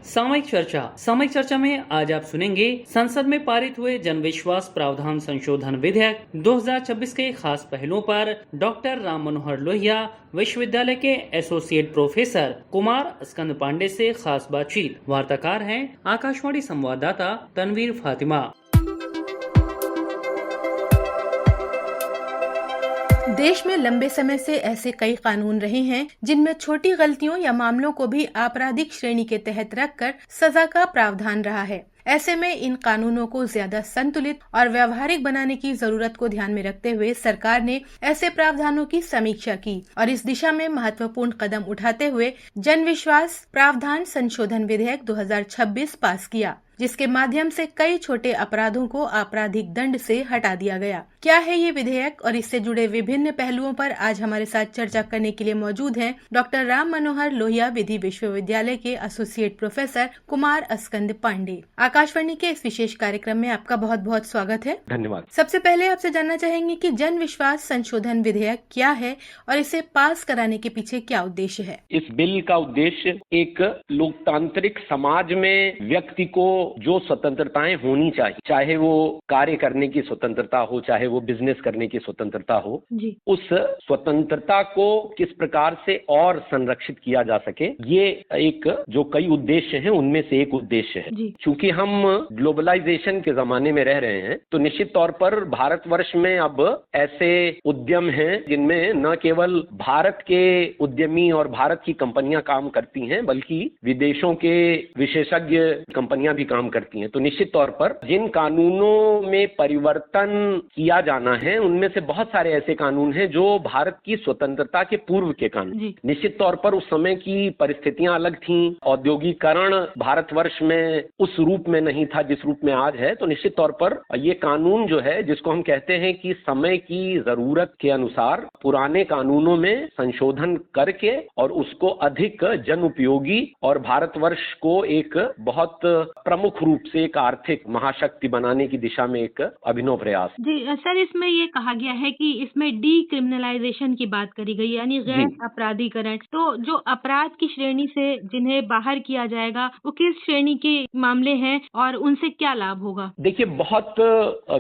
सामयिक चर्चा में आज आप सुनेंगे संसद में पारित हुए जन विश्वास प्रावधान संशोधन विधेयक 2026 के खास पहलुओं पर डॉक्टर राम मनोहर लोहिया विश्वविद्यालय के एसोसिएट प्रोफेसर कुमार स्कंद पांडे से खास बातचीत। वार्ताकार हैं आकाशवाणी संवाददाता तनवीर फातिमा। देश में लंबे समय से ऐसे कई कानून रहे हैं जिनमें छोटी गलतियों या मामलों को भी आपराधिक श्रेणी के तहत रखकर सजा का प्रावधान रहा है। ऐसे में इन कानूनों को ज्यादा संतुलित और व्यवहारिक बनाने की जरूरत को ध्यान में रखते हुए सरकार ने ऐसे प्रावधानों की समीक्षा की और इस दिशा में महत्वपूर्ण कदम उठाते हुए जन विश्वास प्रावधान संशोधन विधेयक 2026 पास किया, जिसके माध्यम से कई छोटे अपराधों को आपराधिक दंड से हटा दिया गया। क्या है ये विधेयक और इससे जुड़े विभिन्न पहलुओं पर आज हमारे साथ चर्चा करने के लिए मौजूद हैं डॉक्टर राम मनोहर लोहिया विधि विश्वविद्यालय के एसोसिएट प्रोफेसर कुमार स्कंद पांडे। आकाशवाणी के इस विशेष कार्यक्रम में आपका बहुत बहुत स्वागत है। धन्यवाद। सबसे पहले आपसे जानना चाहेंगे कि जन विश्वास संशोधन विधेयक क्या है और इसे पास कराने के पीछे क्या उद्देश्य है? इस बिल का उद्देश्य एक लोकतांत्रिक समाज में व्यक्ति को जो स्वतंत्रताएं होनी चाहिए, चाहे वो कार्य करने की स्वतंत्रता हो, चाहे वो बिजनेस करने की स्वतंत्रता हो, उस स्वतंत्रता को किस प्रकार से और संरक्षित किया जा सके, ये एक जो कई उद्देश्य हैं उनमें से एक उद्देश्य है। क्योंकि हम ग्लोबलाइजेशन के जमाने में रह रहे हैं तो निश्चित तौर पर भारतवर्ष में अब ऐसे उद्यम हैं जिनमें न केवल भारत के उद्यमी और भारत की कंपनियां काम करती हैं बल्कि विदेशों के विशेषज्ञ कंपनियां भी काम करती हैं। तो निश्चित तौर पर जिन कानूनों में परिवर्तन किया जाना है उनमें से बहुत सारे ऐसे कानून हैं जो भारत की स्वतंत्रता के पूर्व के कानून। निश्चित तौर पर उस समय की परिस्थितियां अलग थीं, औद्योगिकरण भारतवर्ष में उस रूप में नहीं था जिस रूप में आज है। तो निश्चित तौर पर ये कानून जो है जिसको हम कहते हैं कि समय की जरूरत के अनुसार पुराने कानूनों में संशोधन करके और उसको अधिक जन उपयोगी और भारतवर्ष को एक बहुत प्रमुख रूप से एक आर्थिक महाशक्ति बनाने की दिशा में एक अभिनव प्रयास। जी सर, इसमें ये कहा गया है कि इसमें डीक्रिमिनलाइजेशन की बात करी गई, यानी गैर अपराधीकरण। तो जो अपराध की श्रेणी से जिन्हें बाहर किया जाएगा वो किस श्रेणी के मामले हैं और उनसे क्या लाभ होगा? देखिए, बहुत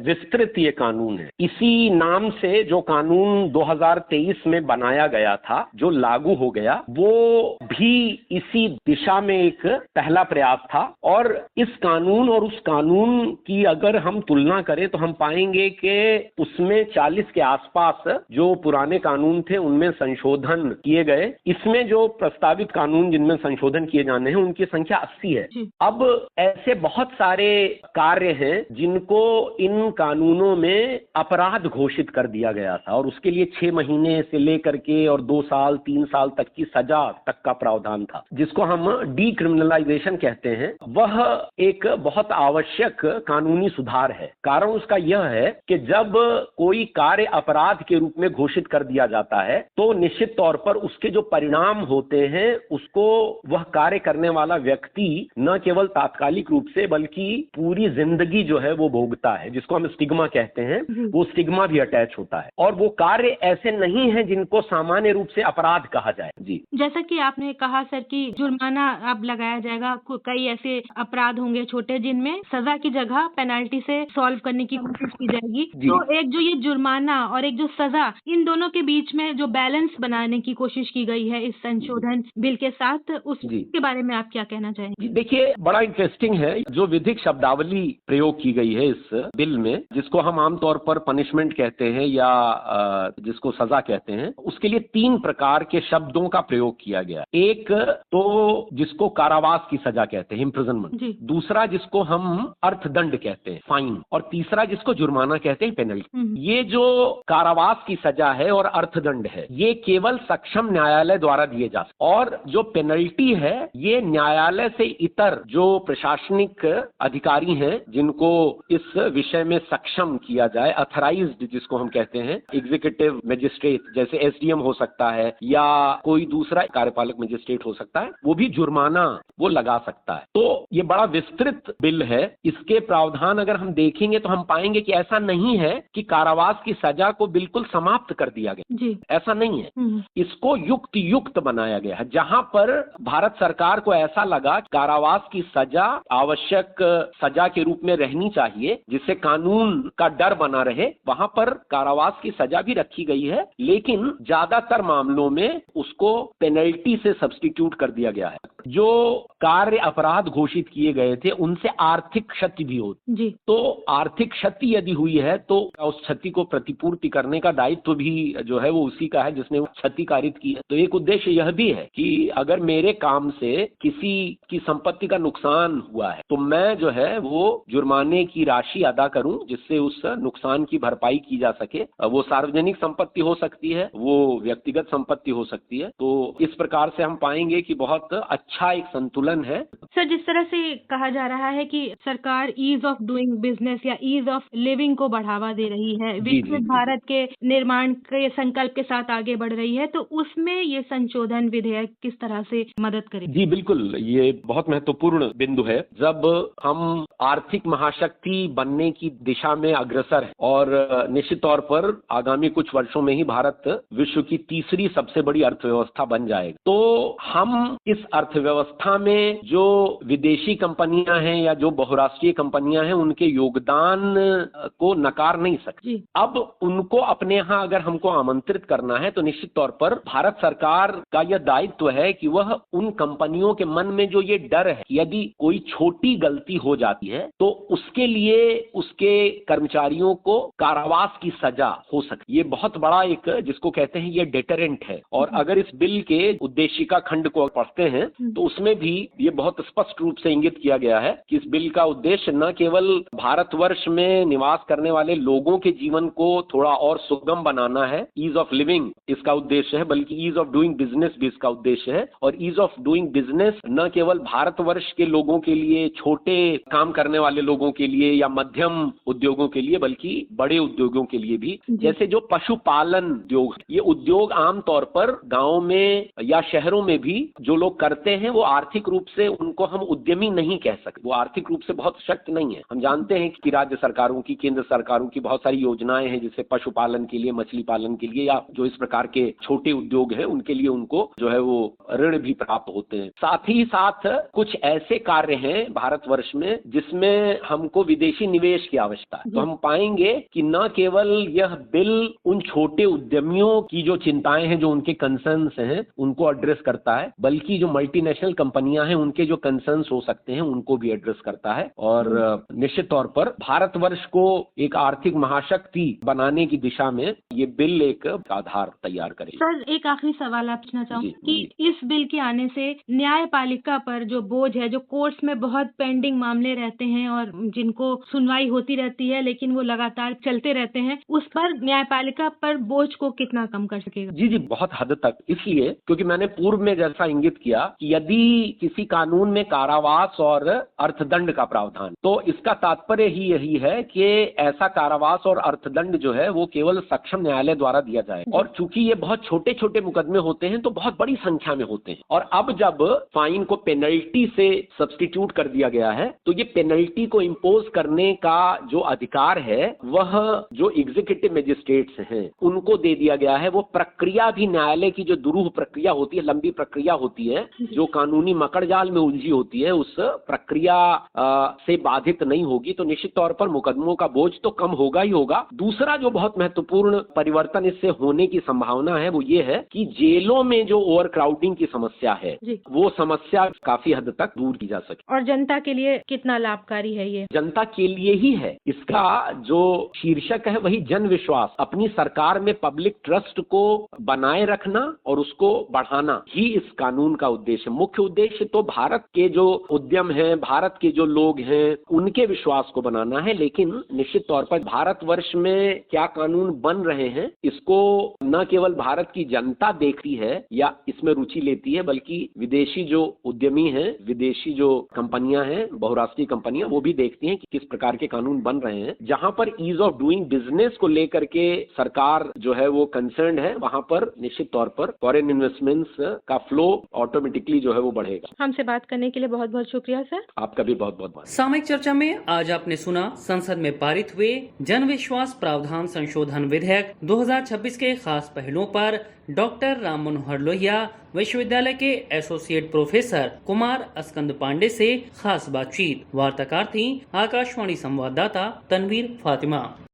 विस्तृत ये कानून है। इसी नाम से जो कानून 2023 में बनाया गया था, जो लागू हो गया, वो भी इसी दिशा में एक पहला प्रयास था। और इस कानून और उस कानून की अगर हम तुलना करें तो हम पाएंगे कि उसमें 40 के आसपास जो पुराने कानून थे उनमें संशोधन किए गए। इसमें जो प्रस्तावित कानून जिनमें संशोधन किए जाने हैं उनकी संख्या 80 है। अब ऐसे बहुत सारे कार्य हैं जिनको इन कानूनों में अपराध घोषित कर दिया गया था और उसके लिए 6 महीने से लेकर के और 2 साल 3 साल तक की सजा तक का प्रावधान था, जिसको हम डीक्रिमिनलाइजेशन कहते हैं। वह एक बहुत आवश्यक कानूनी सुधार है। कारण उसका यह है कि जब कोई कार्य अपराध के रूप में घोषित कर दिया जाता है तो निश्चित तौर पर उसके जो परिणाम होते हैं उसको वह कार्य करने वाला व्यक्ति न केवल तात्कालिक रूप से बल्कि पूरी जिंदगी जो है वो भोगता है, जिसको हम स्टिग्मा कहते हैं। वो स्टिग्मा भी अटैच होता है और वो कार्य ऐसे नहीं है जिनको सामान्य रूप से अपराध कहा जाए। जी, जैसा कि आपने कहा सर कि जुर्माना अब लगाया जाएगा। कई ऐसे अपराध होंगे छोटे जिनमें सजा की जगह पेनाल्टी से सॉल्व करने की कोशिश की जाएगी। तो एक जो ये जुर्माना और एक जो सजा, इन दोनों के बीच में जो बैलेंस बनाने की कोशिश की गई है इस संशोधन बिल के साथ, उसके बारे में आप क्या कहना चाहेंगे? देखिए, बड़ा इंटरेस्टिंग है जो विधिक शब्दावली प्रयोग की गई है इस बिल में, जिसको हम आमतौर पर पनिशमेंट कहते हैं या जिसको सजा कहते हैं। उसके लिए 3 प्रकार के शब्दों का प्रयोग किया गया। एक तो जिसको कारावास की सजा कहते हैं, इम्प्रिजनमेंट। दूसरा जिसको हम अर्थदंड कहते हैं, फाइन। और तीसरा जिसको जुर्माना कहते हैं, पेनल्टी। ये जो कारावास की सजा है और अर्थदंड है ये केवल सक्षम न्यायालय द्वारा दिए जा सकते, और जो पेनल्टी है ये न्यायालय से इतर जो प्रशासनिक अधिकारी हैं जिनको इस विषय में सक्षम किया जाए, अथराइज्ड जिसको हम कहते हैं, एग्जीक्यूटिव मजिस्ट्रेट जैसे एसडीएम हो सकता है या कोई दूसरा कार्यपालक मजिस्ट्रेट हो सकता है, वो भी जुर्माना वो लगा सकता है। तो ये बड़ा विस्तृत बिल है। इसके प्रावधान अगर हम देखेंगे तो हम पाएंगे कि ऐसा नहीं है कि कारावास की सजा को बिल्कुल समाप्त कर दिया गया जी। ऐसा नहीं है। इसको युक्त बनाया गया है। जहां पर भारत सरकार को ऐसा लगा कारावास की सजा आवश्यक सजा के रूप में रहनी चाहिए जिससे कानून का डर बना रहे, वहां पर कारावास की सजा भी रखी गई है, लेकिन ज्यादातर मामलों में उसको पेनल्टी से सब्स्टिट्यूट कर दिया गया है। जो कार्य अपराध घोषित किए गए थे उनसे आर्थिक क्षति भी होती जी। तो आर्थिक क्षति यदि हुई है तो उस क्षति को प्रतिपूर्ति करने का दायित्व भी जो है वो उसी का है जिसने वो क्षति कारित की है। तो एक उद्देश्य यह भी है कि अगर मेरे काम से किसी की संपत्ति का नुकसान हुआ है तो मैं जो है वो जुर्माने की राशि अदा करूं जिससे उस नुकसान की भरपाई की जा सके। वो सार्वजनिक संपत्ति हो सकती है, वो व्यक्तिगत संपत्ति हो सकती है। तो इस प्रकार से हम पाएंगे कि बहुत अच्छा एक संतुलन है। सर, जिस तरह से कहा जा रहा है कि सरकार ईज ऑफ डूइंग बिजनेस या ईज ऑफ लिविंग को बढ़ावा दे रही है, विकसित भारत के निर्माण के संकल्प के साथ आगे बढ़ रही है, तो उसमें ये संशोधन विधेयक किस तरह से मदद करेगा? जी बिल्कुल, ये बहुत महत्वपूर्ण बिंदु है। जब हम आर्थिक महाशक्ति बनने की दिशा में अग्रसर हैं और निश्चित तौर पर आगामी कुछ वर्षों में ही भारत विश्व की तीसरी सबसे बड़ी अर्थव्यवस्था बन जाएगा, तो हम इस अर्थव्यवस्था में जो विदेशी कंपनियां हैं या जो बहुराष्ट्रीय कंपनियां हैं उनके योगदान को नकार नहीं सकते। अब उनको अपने यहाँ अगर हमको आमंत्रित करना है तो निश्चित तौर पर भारत सरकार का यह दायित्व है कि वह उन कंपनियों के मन में जो ये डर है यदि कोई छोटी गलती हो जाती है तो उसके लिए उसके कर्मचारियों को कारावास की सजा हो सकती। ये बहुत बड़ा एक जिसको कहते हैं ये डेटरेंट है। और अगर इस बिल के उद्देशिका खंड को पढ़ते हैं तो उसमें भी ये बहुत स्पष्ट रूप से इंगित किया गया है कि इस बिल का उद्देश्य न केवल भारतवर्ष में निवास करने वाले लोगों के जीवन को थोड़ा और सुगम बनाना है, ईज ऑफ लिविंग इसका उद्देश्य है, बल्कि ईज ऑफ डूइंग बिजनेस भी इसका उद्देश्य है। और ईज ऑफ डूइंग बिजनेस न केवल भारतवर्ष के लोगों के लिए, छोटे काम करने वाले लोगों के लिए या मध्यम उद्योगों के लिए, बल्कि बड़े उद्योगों के लिए भी। जैसे जो पशुपालन उद्योग, ये उद्योग आमतौर पर गाँव में या शहरों में भी जो लोग करते हैं वो आर्थिक रूप से उनको हम उद्यमी नहीं कह सकते, वो आर्थिक रूप से बहुत सशक्त नहीं है। हम जानते हैं कि राज्य सरकारों की, केंद्र सरकारों की बहुत सारी योजनाएं हैं जिससे पशुपालन के लिए, मछली पालन के लिए या जो इस प्रकार के छोटे उद्योग हैं उनके लिए उनको जो है वो ऋण भी प्राप्त होते हैं। साथ ही साथ कुछ ऐसे कार्य हैं भारतवर्ष में जिसमें हमको विदेशी निवेश की आवश्यकता है। तो हम पाएंगे कि न केवल यह बिल उन छोटे उद्यमियों की जो चिंताएं हैं, जो उनके कंसर्न्स हैं, उनको एड्रेस करता है, बल्कि जो मल्टीनेशनल कंपनियां हैं उनके जो कंसर्न्स हो सकते हैं उनको भी एड्रेस करता है। और निश्चित तौर पर भारतवर्ष को एक आर्थिक महाशक्ति बनाने की दिशा में ये बिल एक आधार तैयार करेगा। सर, एक आखिरी सवाल आप पूछना चाहूँ कि इस बिल के आने से न्यायपालिका पर जो बोझ है, जो कोर्ट्स में बहुत पेंडिंग मामले रहते हैं और जिनको सुनवाई होती रहती है लेकिन वो लगातार चलते रहते हैं, उस पर न्यायपालिका पर बोझ को कितना कम कर सकेगा? जी, बहुत हद तक। इसलिए क्योंकि मैंने पूर्व में जैसा इंगित किया कि यदि किसी कानून में कारावास और अर्थदंड का प्रावधान, तो इसका तात्पर्य ही यही है कि ऐसा कारावास और अर्थदंड जो है वो केवल सक्षम न्यायालय द्वारा दिया जाए। और चूंकि ये बहुत छोटे छोटे मुकदमे होते हैं तो बहुत बड़ी संख्या में होते हैं, और अब जब फाइन को पेनल्टी से सब्स्टिट्यूट कर दिया गया है तो ये पेनल्टी को इम्पोज करने का जो अधिकार है वह जो एग्जीक्यूटिव मजिस्ट्रेट्स हैं उनको दे दिया गया है। वो प्रक्रिया भी न्यायालय की जो दुरूह प्रक्रिया होती है, लंबी प्रक्रिया होती है, जो कानूनी मकड़जाल में उलझी होती है, उस प्रक्रिया से बाधित नहीं होगी। तो निश्चित तौर पर मुकदमों का बोझ तो कम होगा ही होगा। दूसरा जो बहुत महत्वपूर्ण परिवर्तन इससे होने की संभावना है वो ये है कि जेलों में जो ओवर क्राउडिंग की समस्या है वो समस्या काफी हद तक दूर की जा सके। और जनता के लिए कितना लाभकारी है ये? जनता के लिए ही है। इसका जो शीर्षक है वही जन विश्वास, अपनी सरकार में पब्लिक ट्रस्ट को बनाए रखना और उसको बढ़ाना ही इस कानून का उद्देश्य। मुख्य उद्देश्य तो भारत के जो उद्यम हैं, भारत के जो लोग हैं, उनके विश्वास को बनाना है। लेकिन निश्चित तौर पर भारतवर्ष में क्या कानून बन रहे हैं इसको न केवल भारत की जनता देखती है या इसमें रुचि लेती है, बल्कि विदेशी जो उद्यमी हैं, विदेशी जो कंपनियां हैं, बहुराष्ट्रीय कंपनियां, वो भी देखती हैं कि किस प्रकार के कानून बन रहे हैं। जहां पर ईज ऑफ डूइंग बिजनेस को लेकर के सरकार जो है वो कंसर्न है, वहां पर निश्चित तौर पर फॉरेन इन्वेस्टमेंट्स का फ्लो ऑटोमेटिकली जो है वो बढ़ेगा। हमसे बात करने के लिए बहुत बहुत शुक्रिया सर। आपका भी बहुत बहुत सामयिक चर्चा में आज आपने सुना संसद में पारित हुए जन विश्वास प्रावधान संशोधन विधेयक 2026 के खास पहलुओं पर डॉक्टर राम मनोहर लोहिया विश्वविद्यालय के एसोसिएट प्रोफेसर कुमार अस्कंद पांडे से खास बातचीत। वार्ताकार थी आकाशवाणी संवाददाता तनवीर फातिमा।